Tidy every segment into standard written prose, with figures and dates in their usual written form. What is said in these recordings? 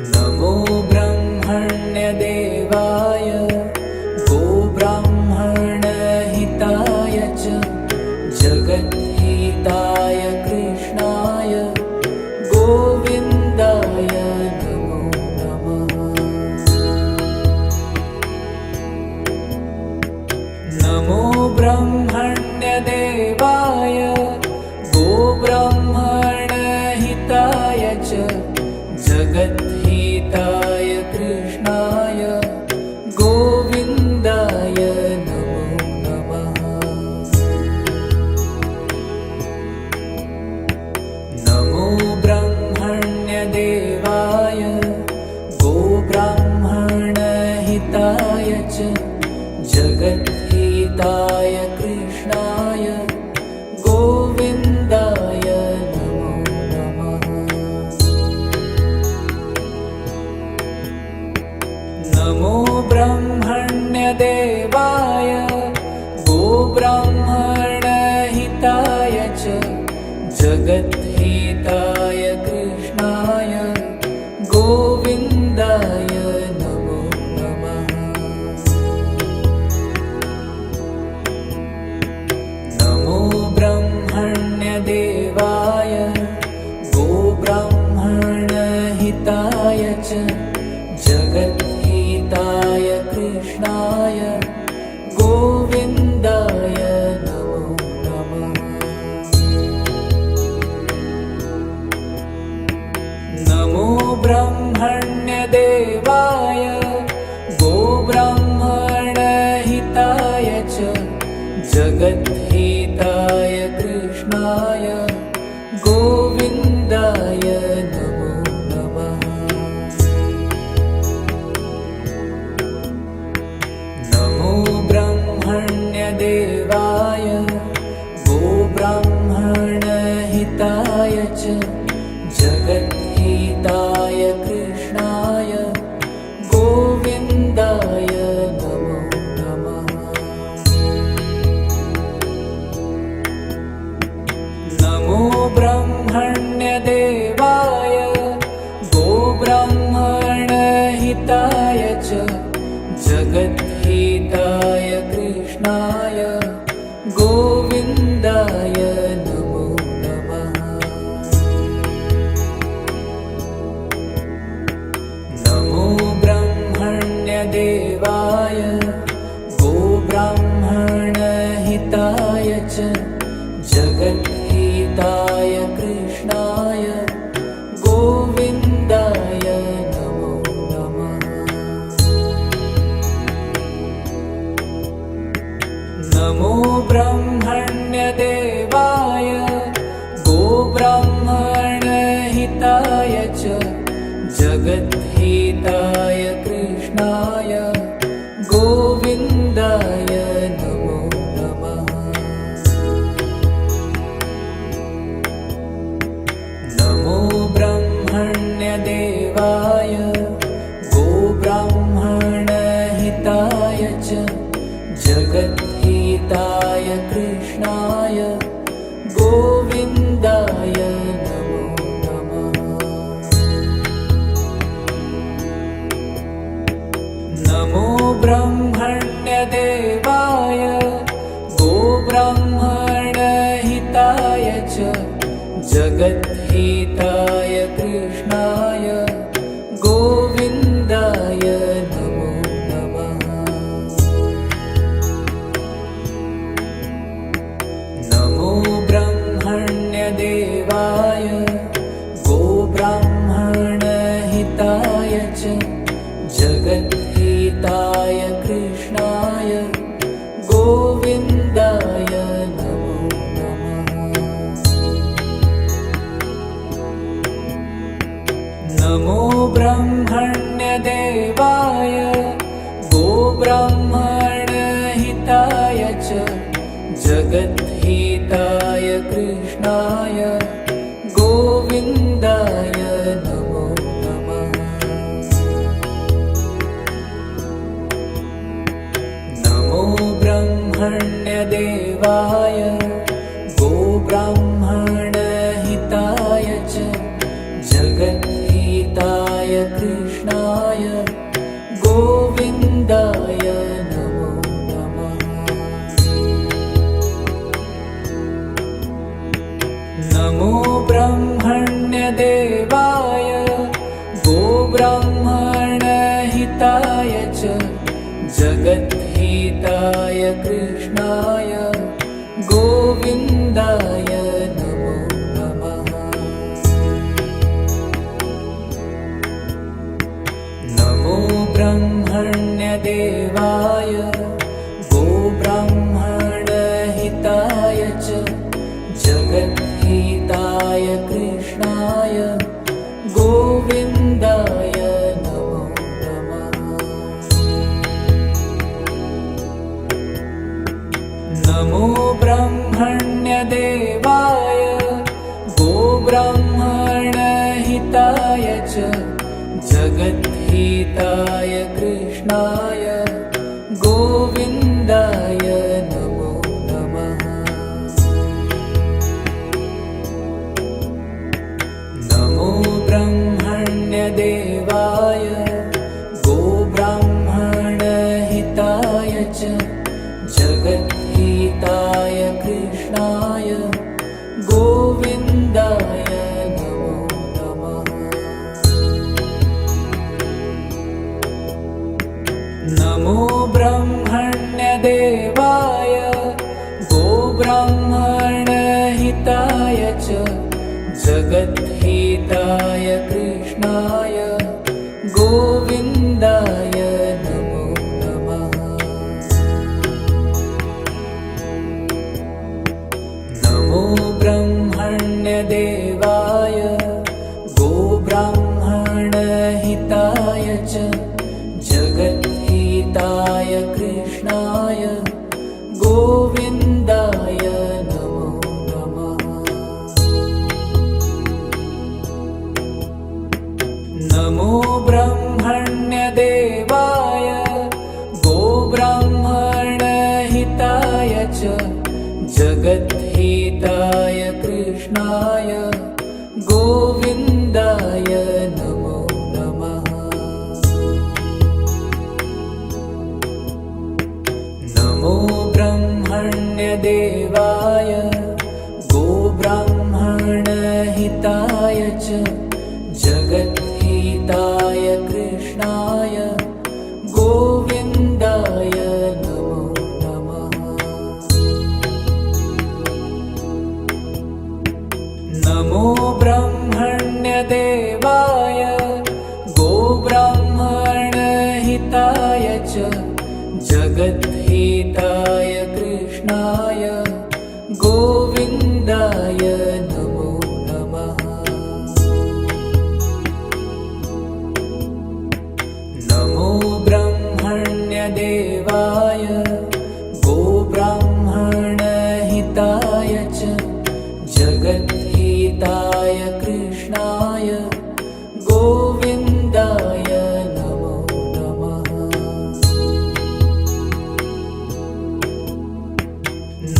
नमो ब्रह्मण्यदेवाय गोब्राह्मणहिताय च जगद्हिताय कृष्णाय गोविन्दाय नमो नमः। नमो ब्रह्मण्यदेवाय गोब्राह्मणहिताय च जगद्हिताय कृष्णाय गोविन्दाय नमो नमः। नमो ब्रह्मण्यदेवाय गोब्राह्मणहिताय च जगद्हिताय कृष्णाय गोविन्दाय नमो नमः। नमो ब्रह्मण्यदेवाय गोब्राह्मणहिताय च जगद्हिताय कृष्णाय गोविन्दाय नमो नमः। नमो ब्रह्मण्यदेवाय गोब्राह्मणहिताय च जगद्हिताय कृष्णाय गोविन्दाय नमो नमः। नमो ब्रह्मण्यदेवाय गोब्राह्मणहिताय च जगद्हिताय कृष्णाय गोविन्दाय नमो नमः। नमो ब्रह्मण्यदेवाय गोब्राह्मणहिताय च जगद्हिताय कृष्णाय गोविन्दाय नमो नमः। नमो ब्रह्मण्यदेवाय गोब्राह्मणहिताय च जगद्हिताय कृष्णाय गोविन्दाय नमो नमः। नमो ब्रह्मण्यदेवाय गोब्राह्मणहिताय च जगद्हिताय कृष्णाय गोविन्दाय नमो नमः। नमो ब्रह्मण्यदेवाय गोब्राह्मणहिताय च जगद्हिताय कृष्णाय गोविन्दाय नमो नमः। नमो ब्रह्मण्यदेवाय गोब्राह्मणहिताय च जगद्हिताय कृष्णाय गोविन्दाय नमो नमः। नमो ब्रह्मण्यदेवाय गोब्राह्मणहिताय च जगद्हिताय कृष्णाय गोविन्दाय नमो नमः। नमो ब्रह्मण्यदेवाय गोब्राह्मणहिताय च जगद्हिताय कृष्णाय गोविन्दाय नमो नमः। नमो ब्रह्मण्यदेवाय गोब्राह्मणहिताय च जगद्हिताय कृष्णाय गोविन्दाय नमो नमः। नमो ब्रह्मण्यदेवाय गोब्राह्मणहिताय च जगद्हिताय कृष्णाय ब्रह्मण्यदेवाय गोब्राह्मणहिताय च जगद्हिताय कृष्णाय गोविन्दाय नमो नमः। नमो ब्रह्मण्यदेवाय गोब्राह्मणहिताय च जगद्हिताय कृष्णाय गोविन्दाय नमो नमः। नमो ब्रह्मण्यदेवाय गोब्राह्मणहिताय च जगद्हिताय कृष्णाय गोविन्दाय नमो नमः। नमो ब्रह्मण्यदेवाय गोब्राह्मणहिताय च जगद्हिताय कृष्णाय गोविन्दाय नमो नमः। नमो ब्रह्मण्यदेवाय गोब्राह्मणहिताय च जगद्हिताय कृष्णाय गोविन्दाय नमो नमः। नमो ब्रह्मण्यदेवाय गोब्राह्मणहिताय च जगद्हिताय कृष्णाय गोविन्दाय नमो नमः। नमो ब्रह्मण्यदेवाय गोब्राह्मणहिताय च जगद्हिताय कृष्णाय गोविन्दाय नमो नमः। नमो ब्रह्मण्यदेवाय गोब्राह्मणहिताय च जगद्हिताय कृष्णाय गोविन्दाय नमो नमः। नमो ब्रह्मण्यदेवाय गोब्राह्मणहिताय च जगद्हिताय कृष्णाय गोविन्दाय नमो नमः। नमो ब्रह्मण्यदेवाय गोब्राह्मणहिताय च जगद्हिताय कृष्णाय गोविन्दाय नमो नमः।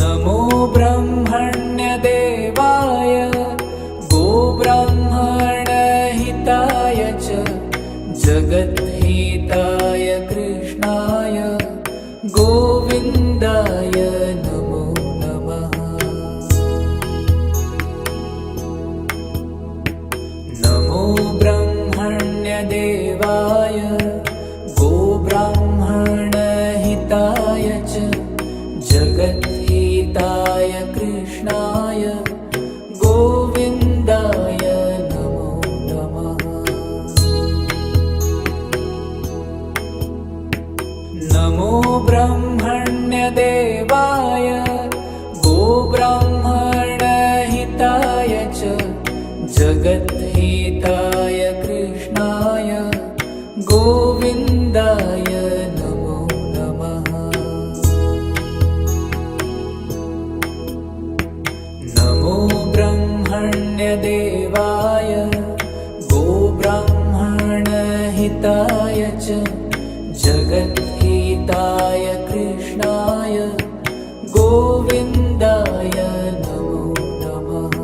नमो ब्रह्मण्यदेवाय गोब्राह्मणहिताय च जगद्हिताय कृष्णाय गोविन्दाय नमो नमः। नमो ब्रह्मण्यदेवाय गोब्राह्मणहिताय च जगद्हिताय कृष्णाय गोविन्दाय नमो नमः। नमो ब्रह्मण्यदेवाय गोब्राह्मणहिताय च जगद्हिताय कृष्णाय गोविन्दाय नमो नमः। नमो ब्रह्मण्यदेवाय गोब्राह्मणहिताय च जगद्हिताय कृष्णाय गोविन्दाय नमो नमः।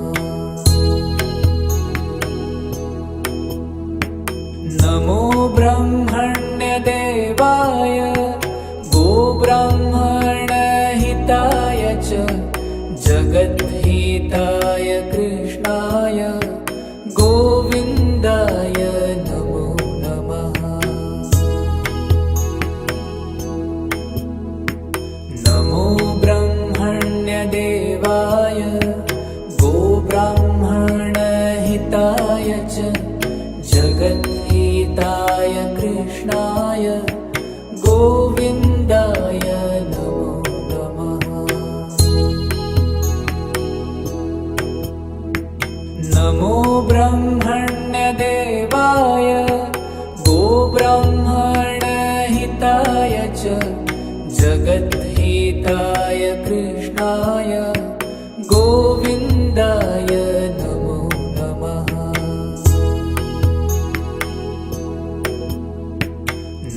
नमो ब्रह्मण्यदेवाय गोब्राह्मणहिताय च जगद्हिताय कृष्णाय गोविन्दाय गोब्राह्मणहिताय च जगद्हिताय कृष्णाय गोविन्दाय नमो नमः। नमो ब्रह्मण्यदेवाय गोब्राह्मणहिताय च जगद्हिताय कृष्णाय गोविन्दाय नमो नमः।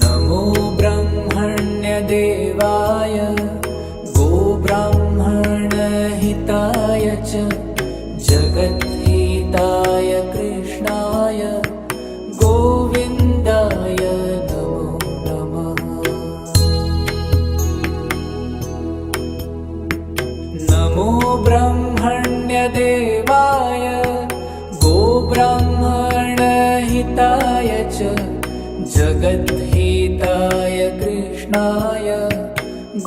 नमो ब्रह्मण्यदेवाय गोब्राह्मणहिताय च जगद्हिताय कृष्णाय गोविन्दाय नमो नमः। नमो ब्रह्मण्यदेवाय गोब्राह्मणहिताय च जगद्हिताय कृष्णाय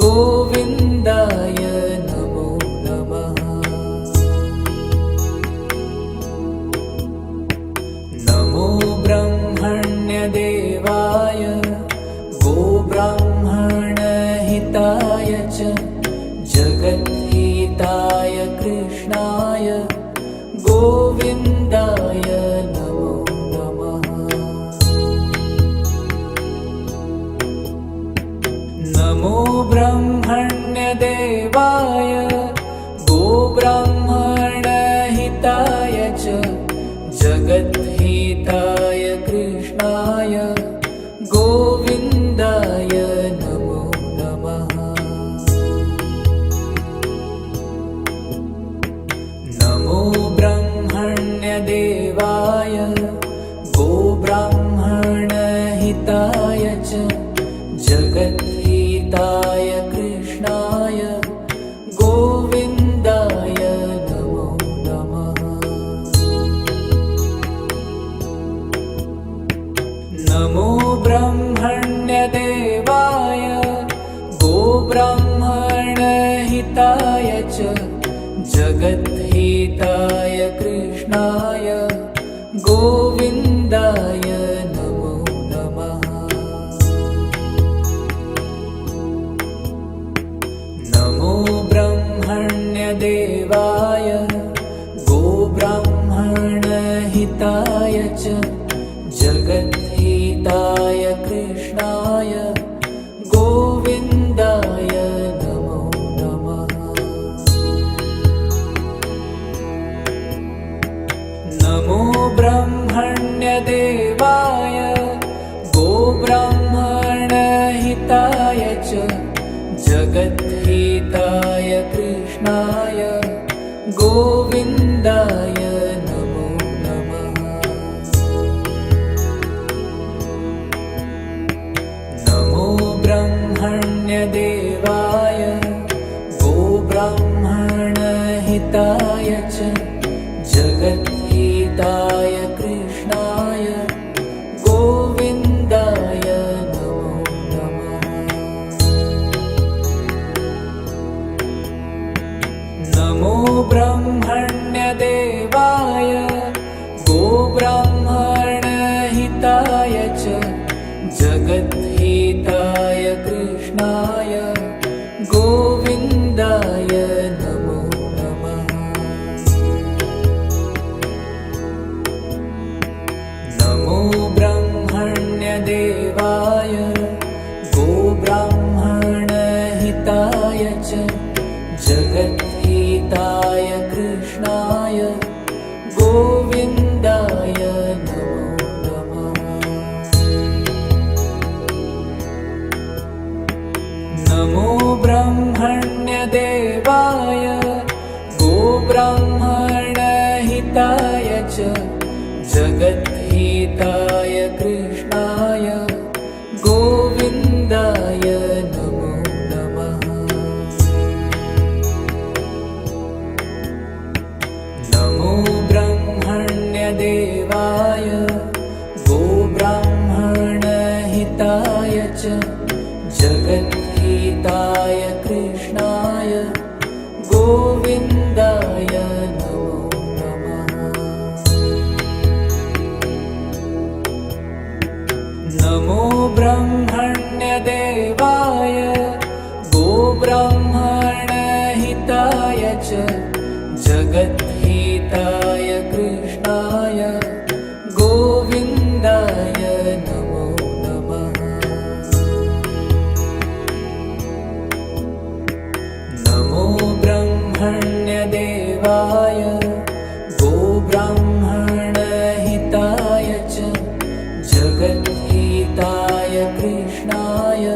गोविन्दाय नमो नमः। नमो ब्रह्मण्यदेवाय गोब्राह्मणहिताय च जगद्हिताय कृष्णाय गोविन्दाय नमो नमः। नमो ब्रह्मण्यदेवाय गोब्राह्मणहिताय च जगद्हिताय कृष्णाय गोविन्दाय नमो नमः। नमो ब्रह्मण्यदेवाय गोब्राह्मणहिताय च जगद्हिताय कृष्णाय गोविन्दाय नमो नमः। नमो ब्रह्मण्यदेवाय गोब्राह्मणहिताय च जगद्हिताय कृष्णाय गोविन्दाय नमो नमः। नमो ब्रह्मण्यदेवाय गोब्राह्मणहिताय च जगद्हिताय कृष्णाय गोविन्दाय नमो नमः। नमो ब्रह्मण्यदेवाय गोब्राह्मणहिताय च जगद्हिताय कृष्णाय गोविन्दाय नमो नमः। नमो ब्रह्मण्यदेवाय गोब्राह्मणहिताय च जगद्हिताय कृष्णाय गोविन्दाय नमो नमः। नमो ब्रह्मण्यदेवाय गोब्राह्मणहिताय च जगद्हिताय कृष्णाय गोविन्दाय नमो नमः। नमो ब्रह्मण्यदेवाय गोब्राह्मणहिताय च जगद्हिताय कृष्णाय जगद्धिताय कृष्णाय गोविन्दाय नमो नमः। नमो ब्रह्मण्यदेवाय गोब्राह्मणहिताय च जगद्धिताय कृष्णाय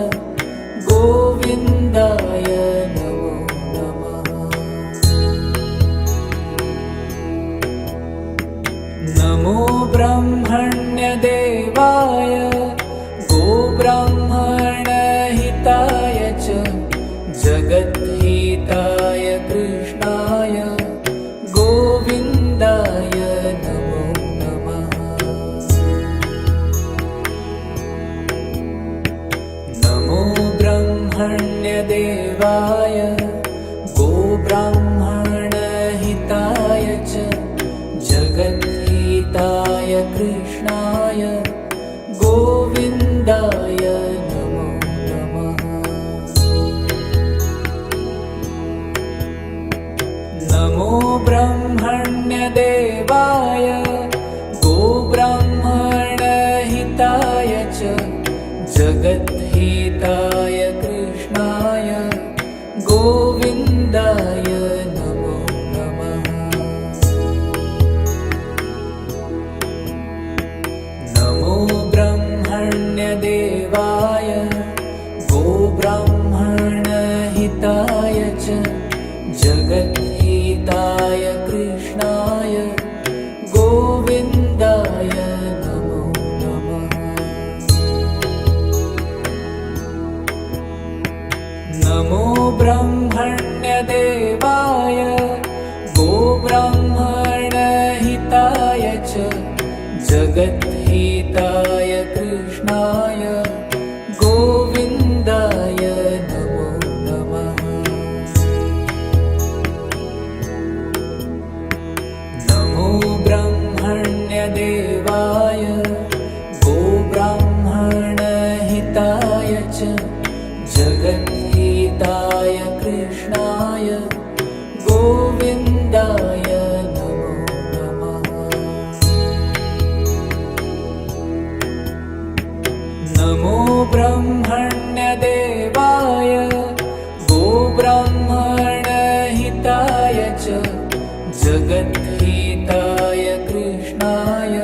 गोविन्दाय नमो नमः। नमो ब्रह्मण्यदेवाय गोब्राह्मणहिताय च जगद्धिताय कृष्णाय गोविन्दाय नमो नमः। नमो ब्रह्मण्यदेवाय गोब्राह्मणहिताय च जगद्धिताय कृष्णाय गोविन्दाय नमो नमः। नमो ब्रह्मण्यदेवाय गोब्राह्मणहिताय च जगद्धिताय कृष्णाय गोविन्दाय नमो नमः। नमो ब्रह्मण्यदेवाय गोब्राह्मणहिताय च जगद्धिताय कृष्णाय गोविन्दाय नमो नमः। नमो ब्रह्मण्यदेवाय गोब्राह्मणहिताय च जगद्धिताय कृष्णाय गोविन्दाय नमो नमः। नमो ब्रह्मण्यदेवाय गोब्राह्मणहिताय च जगद्धिताय कृष्णाय गोविन्दाय नमो नमः। नमो ब्रह्मण्यदेवाय गोब्राह्मणहिताय च जगद्धिताय कृष्णाय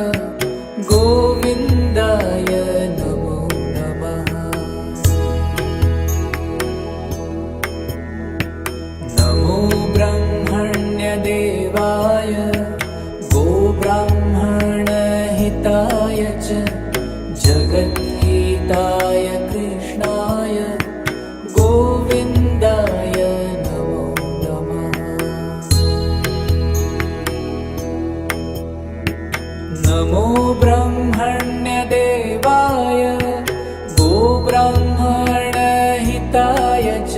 गोविन्दाय नमो नमः। नमो ब्रह्मण्यदेवाय गोब्राह्मणहिताय च जगद्धिताय कृष्णाय गोविन्दाय नमो नमः। नमो ब्रह्मण्यदेवाय गोब्राह्मणहिताय च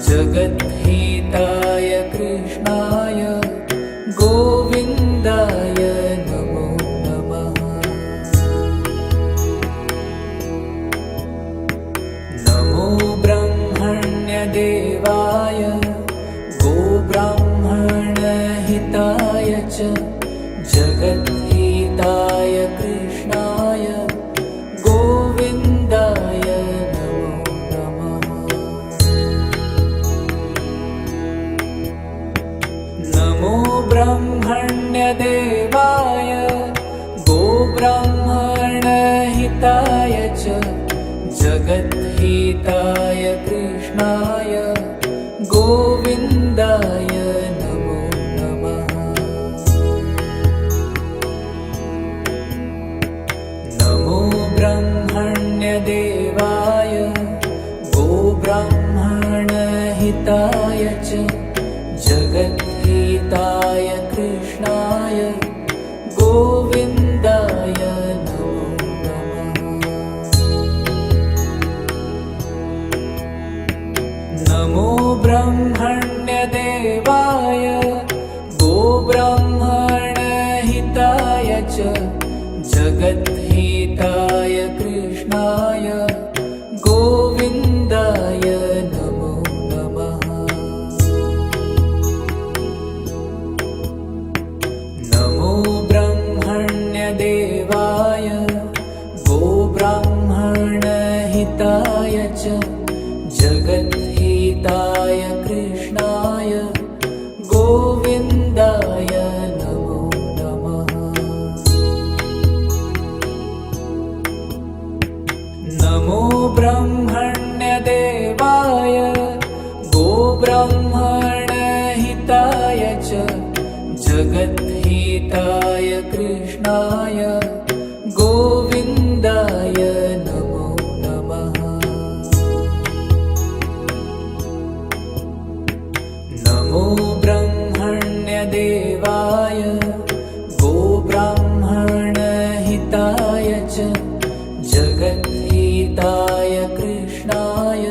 जगद्धिताय कृष्णाय गोविन्दाय नमो नमः। नमो ब्रह्मण्यदेवाय गोब्राह्मणहिताय च जगद्धिताय कृष्णाय गोविन्दाय नमो नमः। नमो ब्रह्मण्यदेवाय गोब्राह्मणहिताय च जगद्धिताय कृष्णाय गोविन्दाय नमो नमः। नमो ब्रह्मण्यदेवाय गोब्राह्मणहिताय च जगद्धिताय कृष्णाय गोविन्दाय नमो नमः। नमो ब्रह्मण्यदेवाय गोब्राह्मणहिताय च जगद्धिताय कृष्णाय गोविन्दाय नमो नमः। ब्रह्मण्यदेवाय च जगद्धिताय कृष्णाय गोविन्दाय नमो नमः। नमो ब्रह्मण्यदेवाय गोब्राह्मणहिताय च जगद्धिताय कृष्णाय गोविन्दाय नमो नमः। नमो ब्रह्मण्यदेवाय गोब्राह्मणहिताय च जगद्धिताय कृष्णाय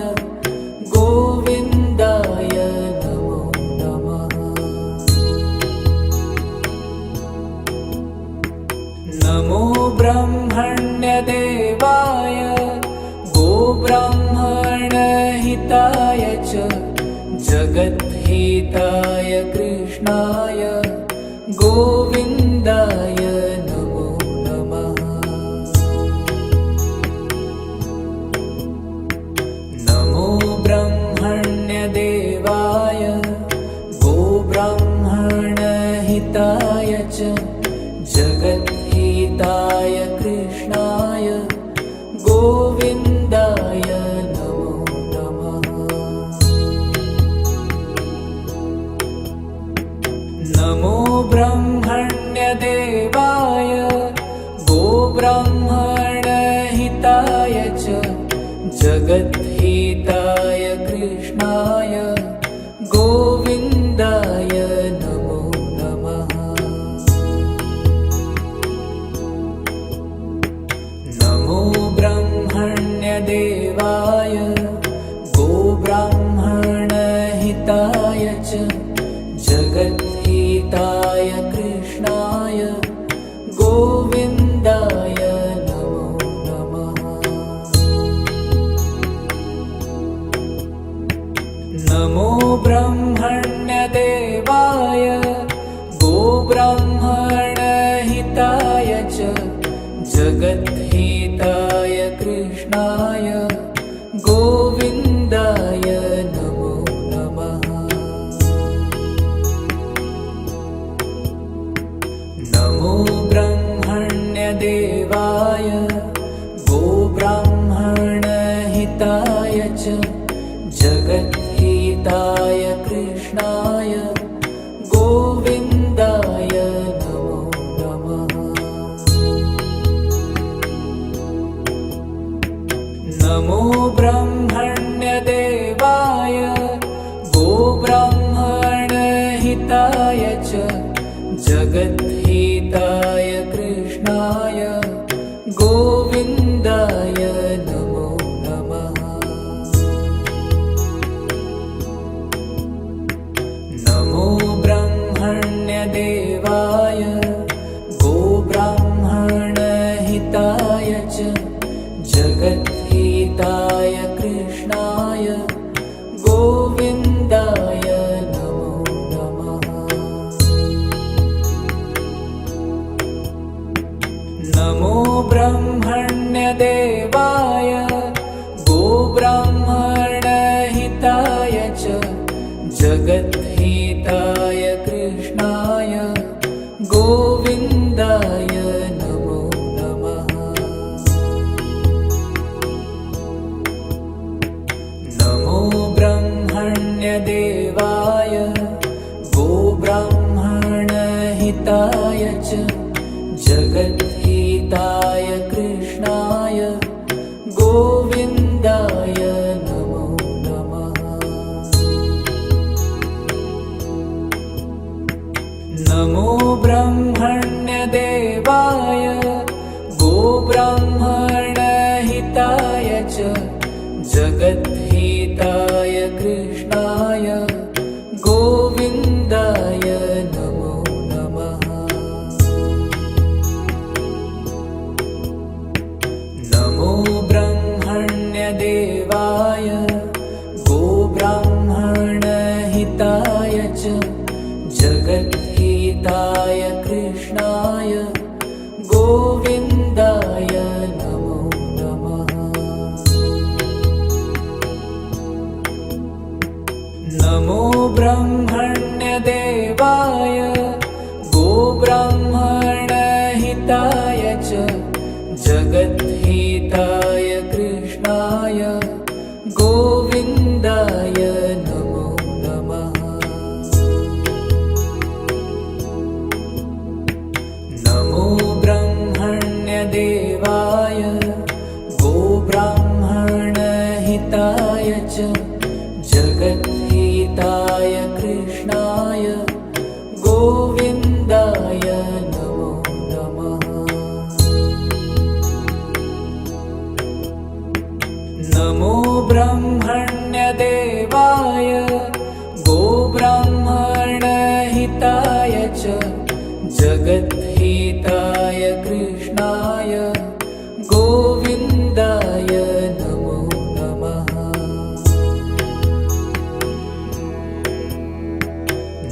गोविन्दाय नमो नमः। नमो ब्रह्मण्यदेवाय गोब्राह्मणहिताय च जगद्धिताय कृष्णाय गोविन्दाय नमो नमः। नमो ब्रह्मण्यदेवाय गोब्राह्मणहिताय च जगद्धिताय कृष्णाय गोविन्दाय नमो नमः। नमो ब्रह्मण्यदेवाय गोब्राह्मणहिताय च जगद्धिताय कृष्णाय गोविन्दाय नमो नमः। नमो ब्रह्मण्यदेवाय गोब्राह्मणहिताय च जगद्धिताय कृष्णाय गोविन्दाय नमो नमः। नमो ब्रह्मण्यदेवाय गोब्राह्मणहिताय च जगद्धिताय कृष्णाय गोविन्दाय नमो नमः। नमो ब्रह्मण्यदेवाय गोब्राह्मणहिताय च जगद्धिताय कृष्णाय गोविन्दाय नमो नमः। नमो ब्रह्मण्यदेवाय गोब्राह्मणहिताय च जगद्धिताय कृष्णाय गोविन्दाय नमो नमः। नमो ब्रह्मण्यदेवाय गोब्राह्मणहिताय च जगद्धिताय कृष्णाय गोविन्दाय नमो नमः। नमो ब्रह्मण्यदेवाय गोब्राह्मणहिताय च जगद्धिताय कृष्णाय गोविन्दाय नमो नमः। नमो ब्रह्मण्यदेवाय गोब्राह्मणहिताय च जगद्धिताय कृष्णाय गोविन्दाय नमो नमः। नमो ब्रह्मण्यदेवाय गोब्राह्मणहिताय च जगद्धिताय कृष्णाय गोविन्दाय नमो नमः। नमो ब्रह्मण्यदेवाय गोब्राह्मणहिताय च जगद्धिताय च जगद्धिताय कृष्णाय गोविन्दाय नमो नमः। नमो ब्रह्मण्यदेवाय गोब्राह्मणहिताय च जगद्धिताय कृष्णाय गोविन्दाय नमो नमः।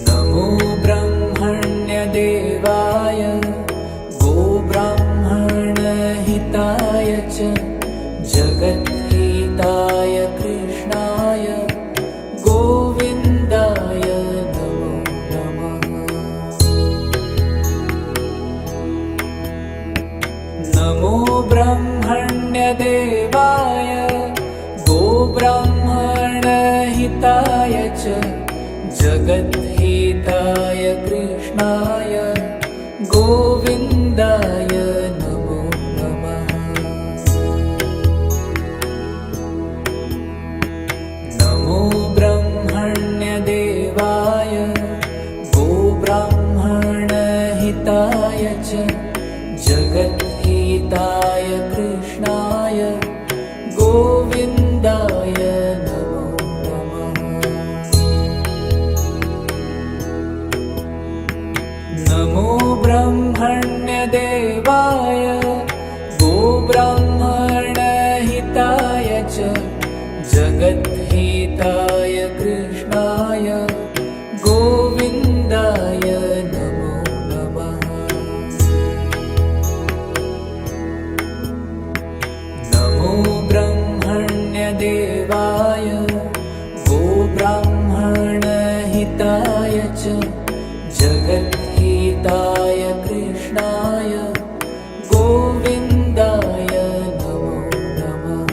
नमो ब्रह्मण्यदेवाय गोब्राह्मणहिताय च जगद्धिताय कृष्णाय गोविन्दाय नमो नमः। नमो ब्रह्मण्यदेवाय गोब्राह्मणहिताय च जगद्धिताय कृष्णाय गोविन्दाय नमो नमः। नमो ब्रह्मण्यदेवाय गोब्राह्मणहिताय च जगद्धिताय कृष्णाय गोविन्दाय नमो नमः। नमो ब्रह्मण्यदेवाय गोब्राह्मणहिताय च जगद्धिताय कृष्णाय गोविन्दाय नमो नमः। नमो ब्रह्मण्यदेवाय गोब्राह्मणहिताय च जगद्धिताय कृष्णाय गोविन्दाय नमो नमः।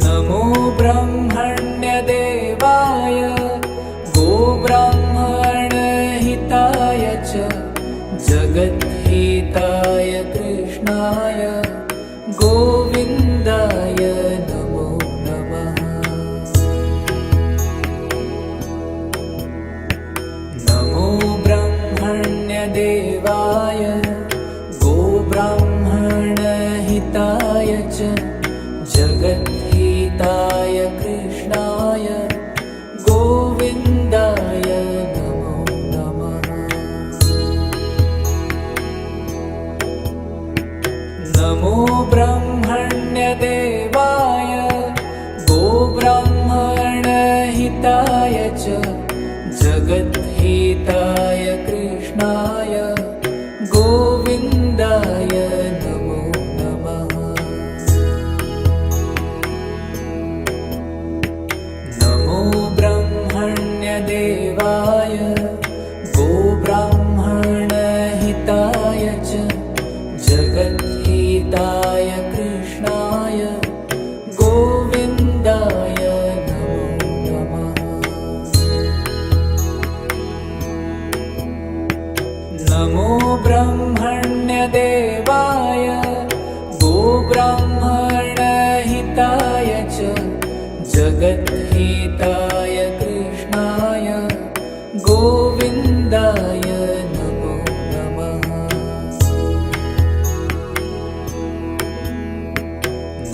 नमो ब्रह्मण्यदेवाय गोब्राह्मणहिताय च जगद्धिताय कृष्णाय गोविन्दाय नमो नमः। नमो ब्रह्मण्यदेवाय गोब्राह्मणहिताय च जगद्धिताय कृष्णाय गोविन्दाय नमो नमः। नमो ब्रह्मण्यदेवाय गोब्राह्मणहिताय च जगद्धिताय कृष्णाय गोविन्दाय नमो नमः। नमो ब्रह्मण्यदेवाय गोब्राह्मणहिताय च जगद्धिताय कृष्णाय गोविन्दाय नमो नमः। नमो ब्रह्मण्यदेवाय गोब्राह्मणहिताय च जगद्धिताय कृष्णाय गोविन्दाय नमो नमः।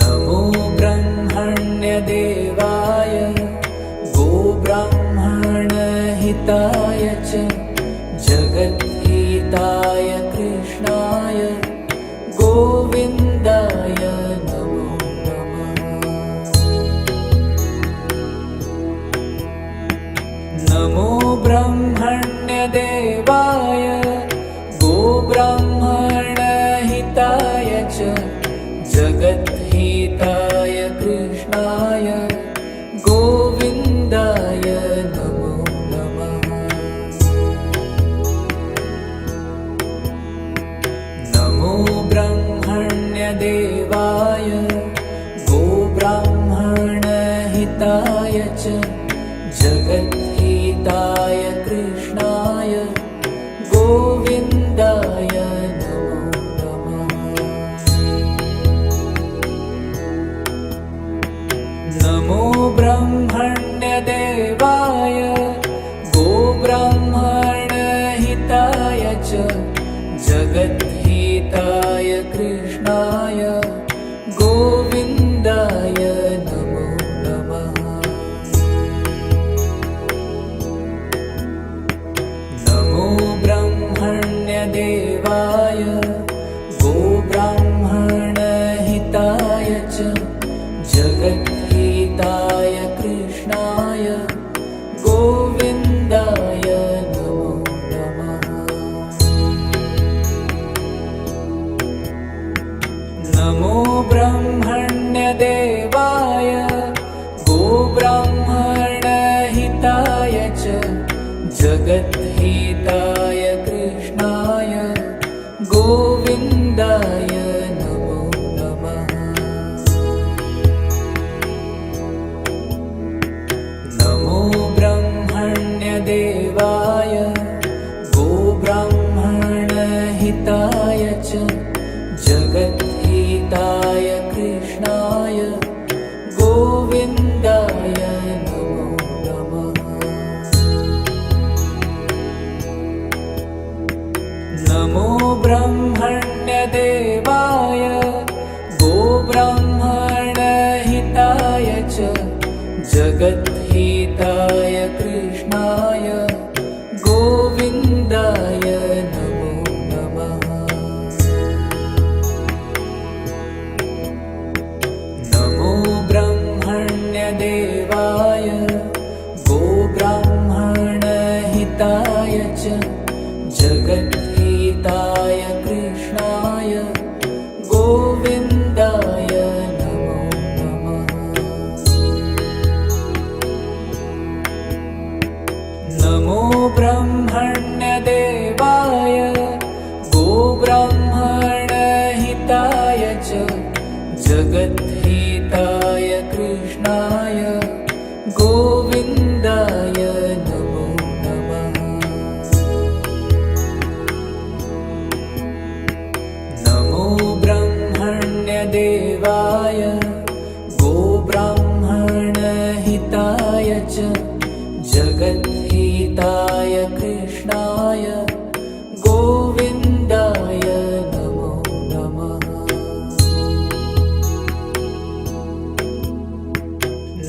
नमो ब्रह्मण्यदेवाय गोब्राह्मणहिताय च जगद्धिताय कृष्णाय गोविन्दाय नमो नमः। नमो ब्रह्मण्यदेवाय गोब्राह्मणहिताय च जगद्धिताय कृष्णाय गोविन्दाय नमो नमः। नमो ब्रह्मण्यदेवाय गोब्राह्मणहिताय च जगद्धिताय कृष्णाय गोविन्दाय नमो नमः। च जगद्धिताय कृष्णाय गोविन्दाय नमो नमः। नमो ब्रह्मण्यदेवाय गोब्राह्मणहिताय च जगद्धिताय कृष्णाय गोविन्दाय नमो नमः। नमो ब्रह्मण्यदेवाय गोब्राह्मणहिताय च जगद्धिताय कृष्णाय गोविन्दाय नमो नमः। नमो ब्रह्मण्यदेवाय गोब्राह्मणहिताय च जगद्धिताय कृष्णाय गोविन्दाय नमो नमः। नमो ब्रह्मण्यदेवाय गोब्राह्मणहिताय च जगद्धिताय कृष्णाय गोविन्दाय नमो नमः। नमो ब्रह्मण्यदेवाय गोब्राह्मणहिताय च जगद्धिताय कृष्णाय गोविन्दाय नमो नमः।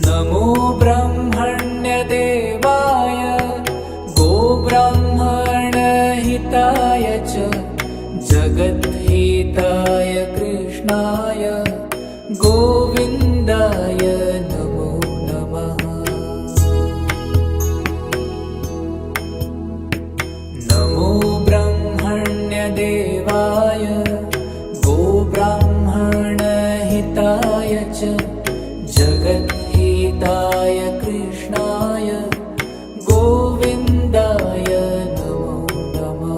नमो ब्रह्मण्यदेवाय गोब्राह्मणहिताय च जगद्धिताय कृष्णाय गोविन्दाय नमो नमः। नमो ब्रह्मण्यदेवाय गोब्राह्मणहिताय च जगद्धिताय कृष्णाय गोविन्दाय नमो नमः।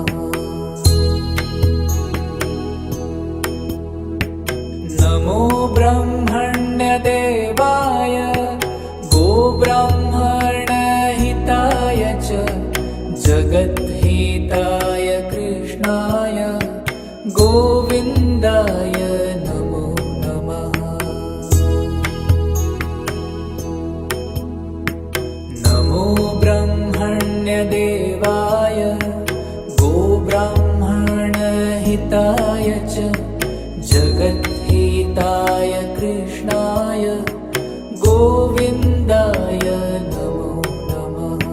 नमो ब्रह्मण्यदेवाय गोब्राह्मणहिताय च जगद्धिताय कृष्णाय गोविन्दाय नमो नमः। नमो ब्रह्मण्यदेवाय गोब्राह्मणहिताय च जगद्धिताय कृष्णाय गोविन्दाय नमो नमः।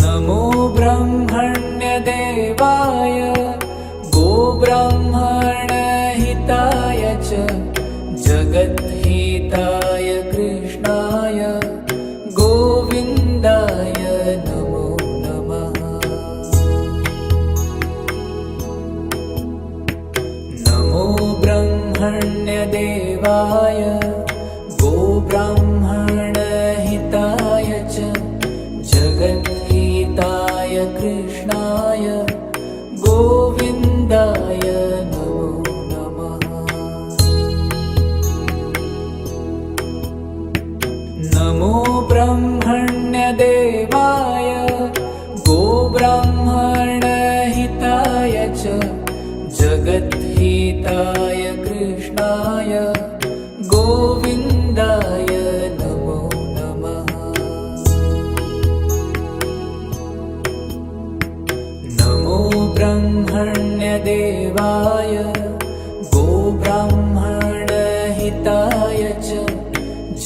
नमो ब्रह्मण्यदेवाय गोब्राह्मणहिताय च जगद्धिताय कृष्णाय गोविन्दाय नमो नमः। नमो ब्रह्मण्यदेवाय गोब्राह्मणहिताय च जगद्धिताय कृष्णाय गोविन्दाय नमो नमः। नमो ब्रह्मण्यदेवाय गोब्राह्मणहिताय च जगद्धिताय कृष्णाय गोविन्दाय नमो नमः। नमो ब्रह्मण्यदेवाय गोब्राह्मणहिताय च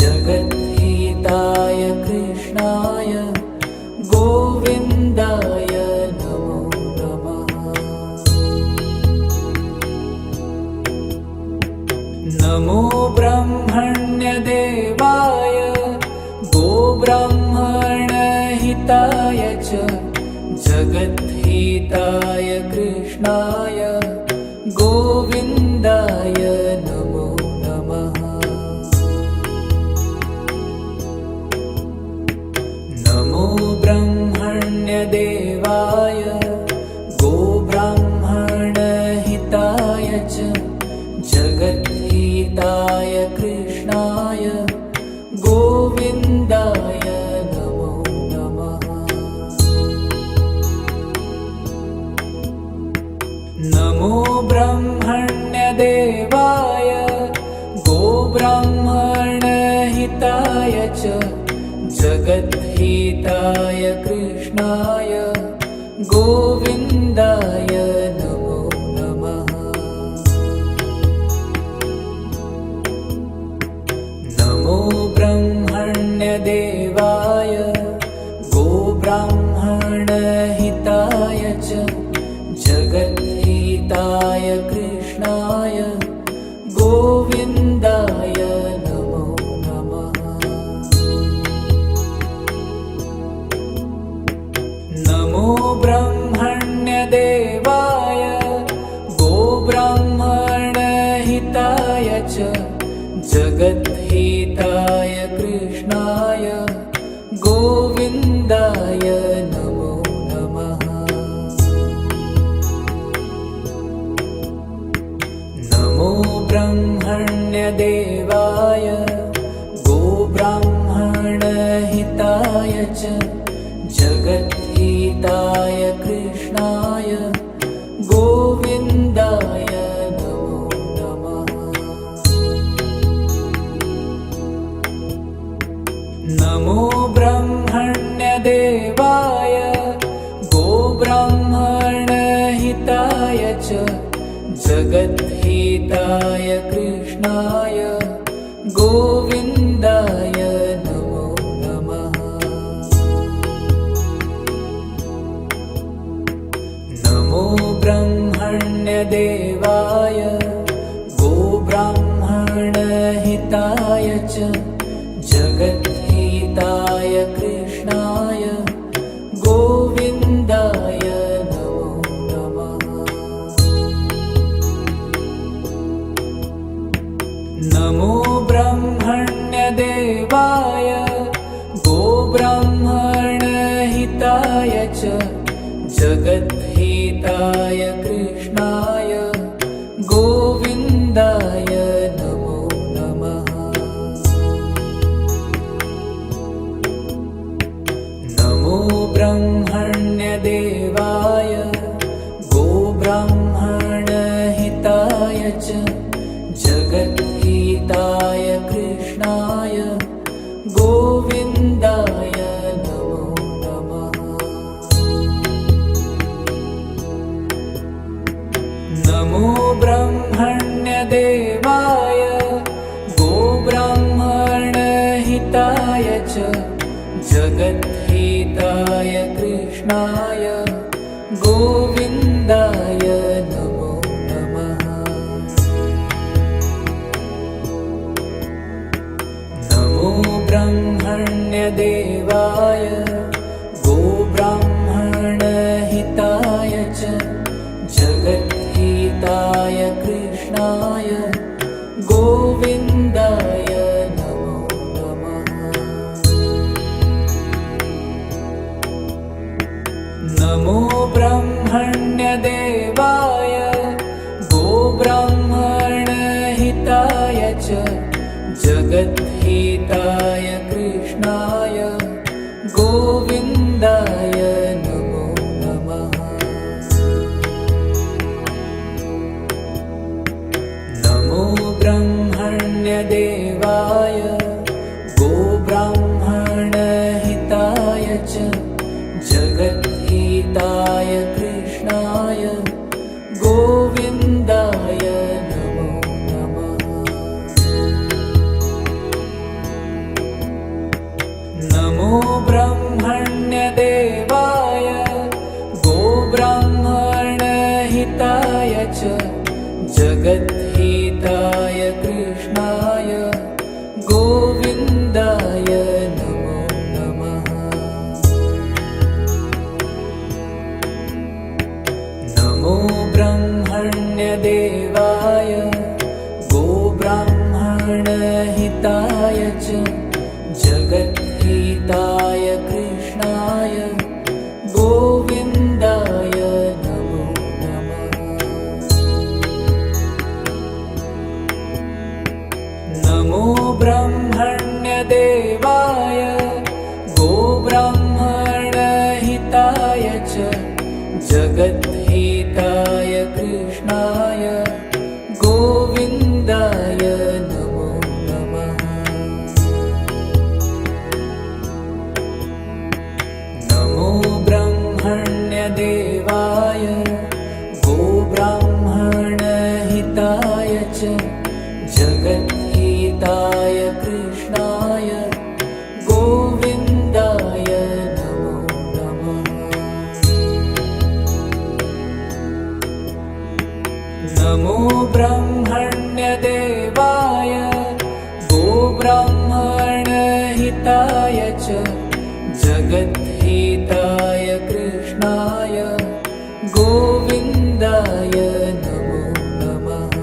जगद्धिताय कृष्णाय गोविन्दाय नमो नमः। नमो ब्रह्मण्यदेवाय गोब्राह्मणहिताय च जगद्धिताय कृष्णाय गोविन्दाय नमो नमः। ब्रह्मण्यदेवाय गोब्राह्मणहिताय च जगद्हिताय कृष्णाय गोविन्दाय नमो नमः। नमो ब्रह्मण्यदेवाय गोब्राह्मणहिताय च जगद्हिताय कृष्णाय गोविन्दाय नमो नमः। नमो ब्रह्मण्यदेवाय गोब्राह्मणहिताय च जगद्हिताय कृष्णाय गोविन्दाय नमो नमः। नमो ब्रह्मण्यदेवाय गोब्राह्मणहिताय च जगद्हिताय कृष्णाय गोविन्दाय नमो नमः। नमो ब्रह्मण्यदेवाय गोब्राह्मणहिताय च जगद्हिताय कृष्णाय गोविन्दाय नमो नमः। नमो ब्रह्मण्यदेवाय गोब्राह्मणहिताय च जगद्हिताय कृष्णाय गोविन्दाय नमो नमः। नमो ब्रह्मण्यदेवाय गोब्राह्मणहिताय च जगद्हिताय कृष्णाय गोविन्दाय नमो नमः। नमो ब्रह्मण्यदेवाय गोब्राह्मणहिताय च जगद्हिताय कृष्णाय गोविन्दाय नमो नमः। नमो ब्रह्मण्यदेवाय गोब्राह्मणहिताय च जगद्हिताय कृष्णाय गोविन्दाय नमो नमः। नमो ब्रह्मण्यदेवाय गोब्राह्मणहिताय च जगद्हिताय कृष्णाय गोविन्दाय नमो नमः। नमो ब्रह्मण्यदेवाय गोब्राह्मणहिताय च जगद्हिताय कृष्णाय गोविन्दाय नमो नमः। नमो ब्रह्मण्यदेवाय गोब्राह्मणहिताय च जगद्हिताय कृष्णाय गोविन्दाय नमो नमः। नमो ब्रह्मण्यदेवाय गोब्राह्मणहिताय च जगद्हिताय कृष्णाय गोविन्दाय नमो नमः। नमो ब्रह्मण्यदेवाय गोब्राह्मणहिताय च जगद्हिताय कृष्णाय गोविन्दाय नमो नमः। नमो ब्रह्मण्यदेवाय गोब्राह्मणहिताय च जगद्हिताय कृष्णाय गोविन्दाय ब्राह्मणहिताय च जगद्हिताय कृष्णाय गोविन्दाय नमो नमः।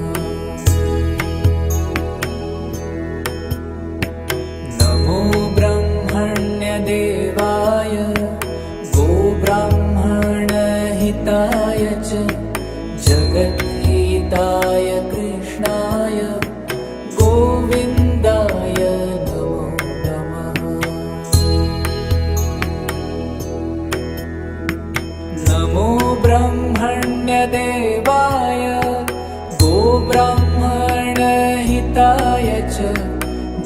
नमो ब्रह्मण्यदेवाय गोब्राह्मणहिताय च जगद्हिताय कृष्णाय गोविन्दाय नमो नमः। नमो ब्रह्मण्यदेवाय गोब्राह्मणहिताय च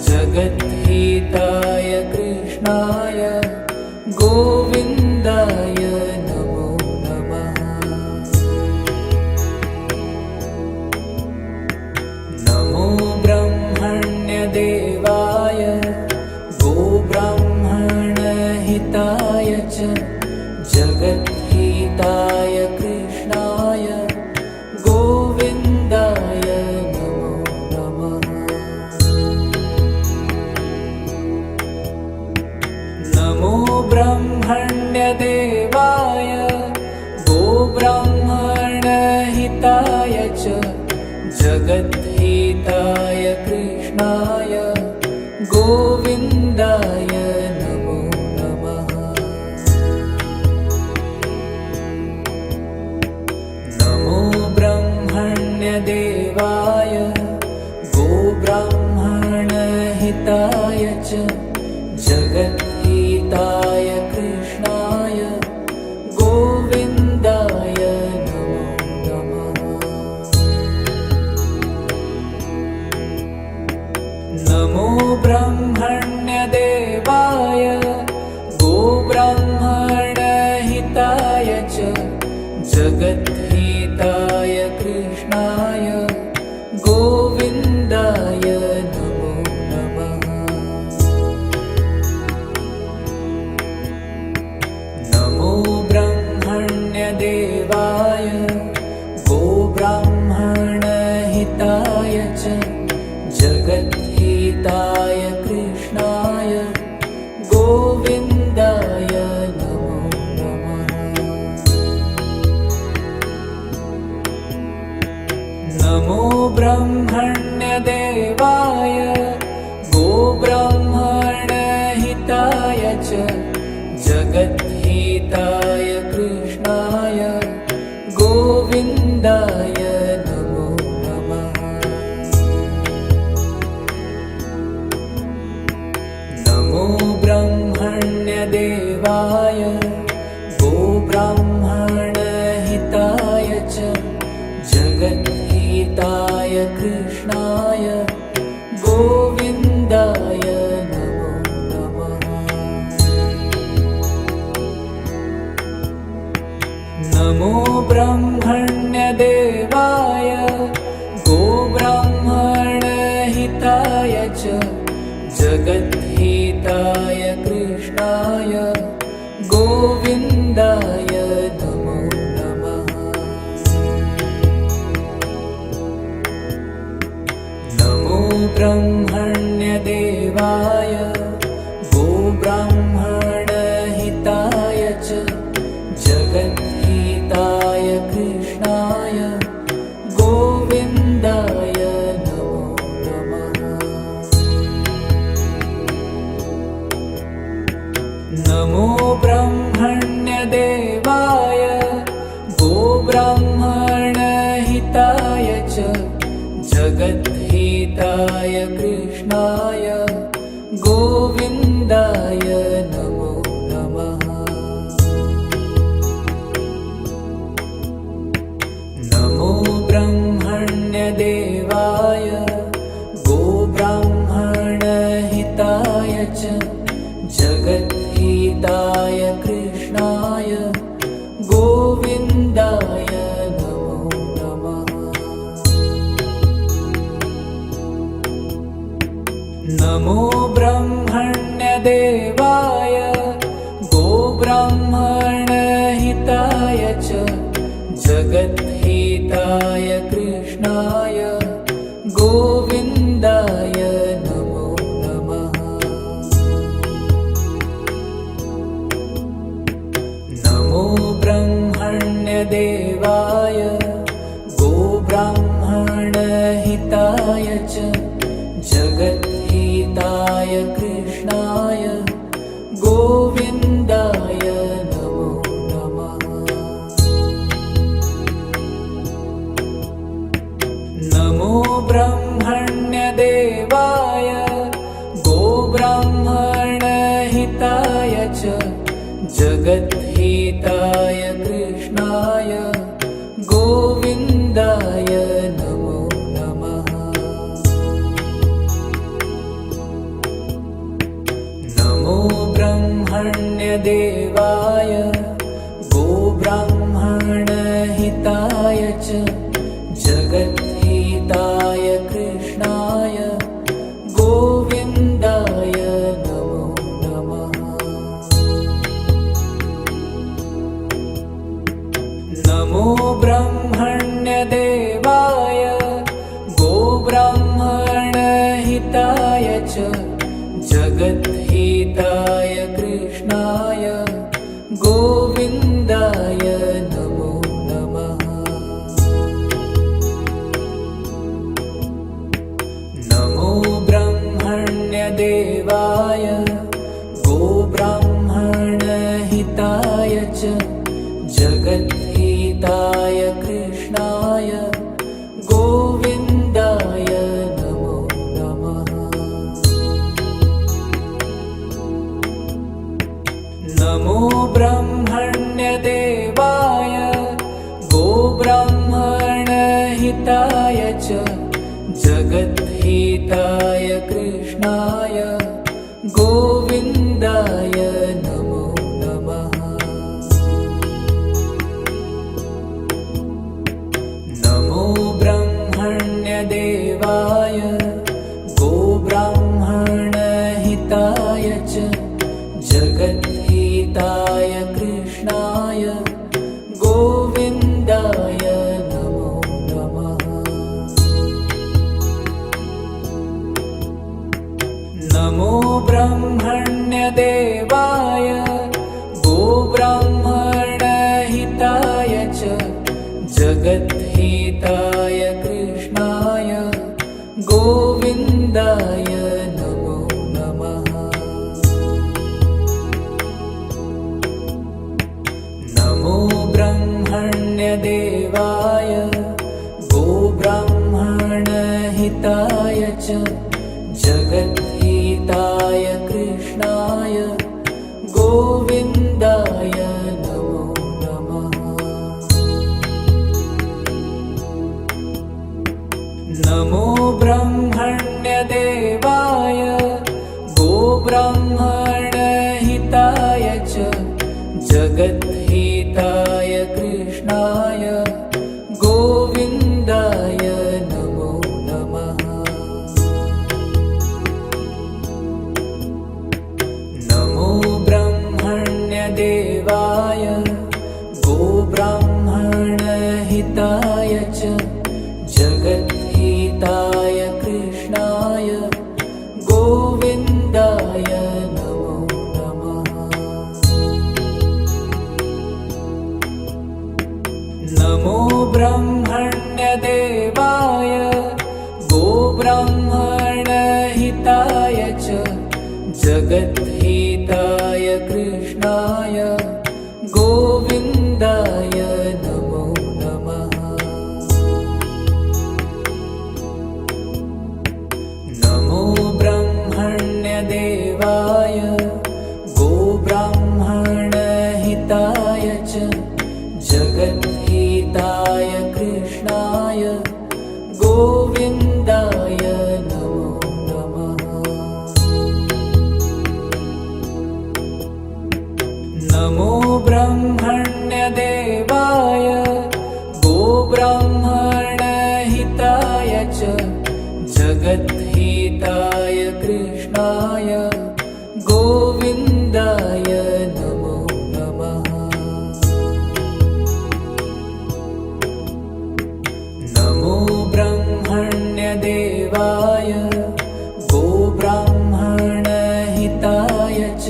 जगद्हिताय कृष्णाय गोविन्दाय नमो नमः। नमो ब्रह्मण्यदेवाय गोब्राह्मणहिताय च जगद्हिताय कृष्णाय गोविन्दाय नमो नमः। नमो ब्रह्मण्यदेवाय गोब्राह्मणहिताय च जगद्हिताय कृष्णाय गोविन्दाय नमो नमः। नमो ब्रह्मण्यदेवाय गोब्राह्मणहिताय च जगद्हिताय कृष्णाय गोविन्दाय नमो नमः। नमो ब्रह्मण्यदेवाय गोब्राह्मणहिताय च जगद्हिताय कृष्णाय गोविन्दाय नमो नमः। नमो ब्रह्मण्यदेवाय गोब्राह्मणहिताय च जगद्हिताय कृष्णाय गोविन्दाय नमो नमः। नमो ब्रह्मण्यदेवाय गोब्राह्मणहिताय च जगद्हिताय कृष्णाय गोविन्दाय नमो नमः। नमो ब्रह्मण्यदेवाय गोब्राह्मणहिताय च जगद्हिताय कृष्णाय गोविन्दाय नमो नमः। नमो ब्रह्मण्यदेवाय गोब्राह्मणहिताय च जगद्हिताय कृष्णाय गोविन्दाय नमो नमः। नमो ब्रह्मण्यदेवाय गोब्राह्मणहिताय च जगद्हिताय कृष्णाय गोविन्दाय नमो नमः। नमो ब्रह्मण्यदेवाय गोब्राह्मणहिताय च जगद्हिताय कृष्णाय गोविन्दाय नमो नमः। नमो ब्रह्मण्यदेवाय गोब्राह्मणहिताय च जगद्हिताय कृष्णाय गोविन्दाय नमो नमः। नमो ब्रह्मण्यदेवाय गोब्राह्मणहिताय च जगद्हिताय कृष्णाय गोविन्दाय नमो नमः। ब्रह्मण्यदेवाय गोब्राह्मणहिताय च जगद्हिताय कृष्णाय गोविन्दाय नमो नमः। नमो ब्रह्मण्यदेवाय गोब्राह्मणहिताय च जगद्हिताय कृष्णाय गोविन्दाय नमो नमः। नमो ब्रह्मण्यदेवाय गोब्राह्मणहिताय च जगद्हिताय कृष्णाय गोविन्दाय नमो नमः। नमो ब्रह्मण्यदेवाय गोब्राह्मणहिताय च जगद्हिताय कृष्णाय गोविन्दाय नमो नमः। नमो ब्रह्मण्यदेवाय गोब्राह्मणहिताय च जगद्हिताय कृष्णाय गोविन्दाय नमो नमः। नमो ब्रह्मण्यदेवाय गोब्राह्मणहिताय च जगद्हिताय कृष्णाय गोविन्दाय नमो नमः। नमो ब्रह्मण्यदेवाय गोब्राह्मणहिताय च जगद्हिताय कृष्णाय गोविन्दाय नमो नमः। नमो ब्रह्मण्यदेवाय गोब्राह्मणहिताय च जगद्हिताय कृष्णाय गोविन्दाय नमो नमः। नमो ब्रह्मण्यदेवाय गोब्राह्मणहिताय च जगद्हिताय कृष्णाय गोविन्दाय नमो नमः। नमो ब्रह्मण्यदेवाय गोब्राह्मणहिताय च जगद्हिताय कृष्णाय गोविन्दाय नमो नमः। नमो ब्रह्मण्यदेवाय गोब्राह्मणहिताय च जगद्हिताय कृष्णाय गोविन्दाय नमो नमः। नमो ब्रह्मण्यदेवाय गोब्राह्मणहिताय च जगद्हिताय कृष्णाय गोविन्दाय नमो नमः। नमो ब्रह्मण्यदेवाय गोब्राह्मणहिताय च जगद्हिताय कृष्णाय गोविन्दाय नमो नमः। नमो ब्रह्मण्यदेवाय गोब्राह्मणहिताय च जगद्हिताय कृष्णाय गोविन्दाय नमो नमः। नमो ब्रह्मण्यदेवाय गोब्राह्मणहिताय च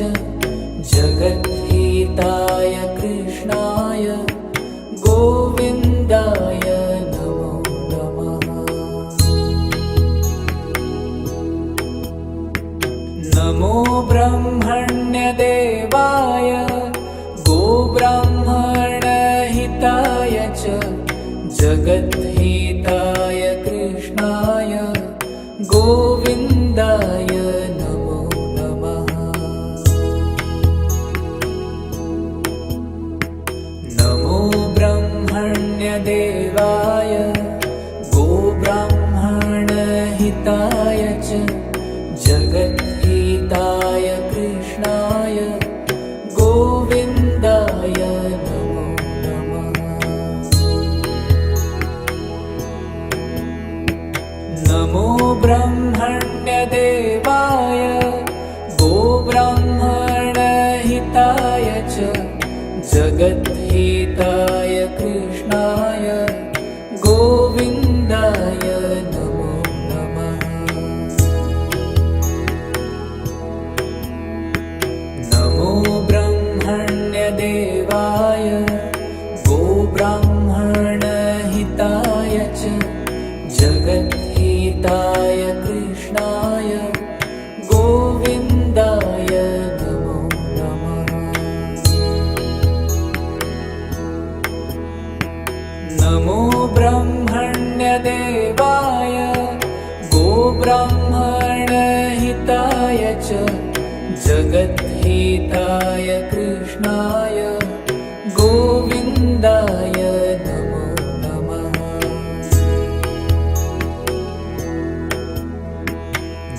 जगद्हिताय कृष्णाय गो नमो ब्रह्मण्यदेवाय गोब्राह्मणहिताय च जगद्हिताय कृष्णाय गोविन्दाय नमो नमः। नमो ब्रह्मण्यदेवाय गोब्राह्मणहिताय च जगद्हिताय कृष्णाय गोविन्दाय नमो नमः। नमो ब्रह्मण्यदेवाय गोब्राह्मणहिताय च जगद्हिताय कृष्णाय गोविन्दाय नमो नमः। नमो ब्रह्मण्यदेवाय गोब्राह्मणहिताय च जगद्हिताय कृष्णाय गोविन्दाय नमो नमः। नमो ब्रह्मण्यदेवाय गोब्राह्मणहिताय च जगद्हिताय कृष्णाय गोविन्दाय नमो नमः।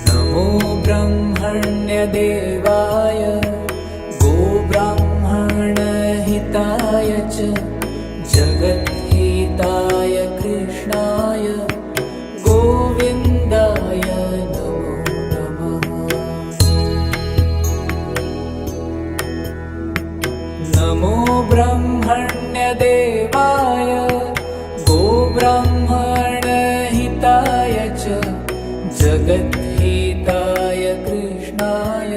नमो ब्रह्मण्यदेवाय गोब्राह्मणहिताय च जगद्हिताय कृष्णाय गोविन्दाय नमो नमः। नमो ब्रह्मण्यदेवाय गोब्राह्मणहिताय च जगद्हिताय कृष्णाय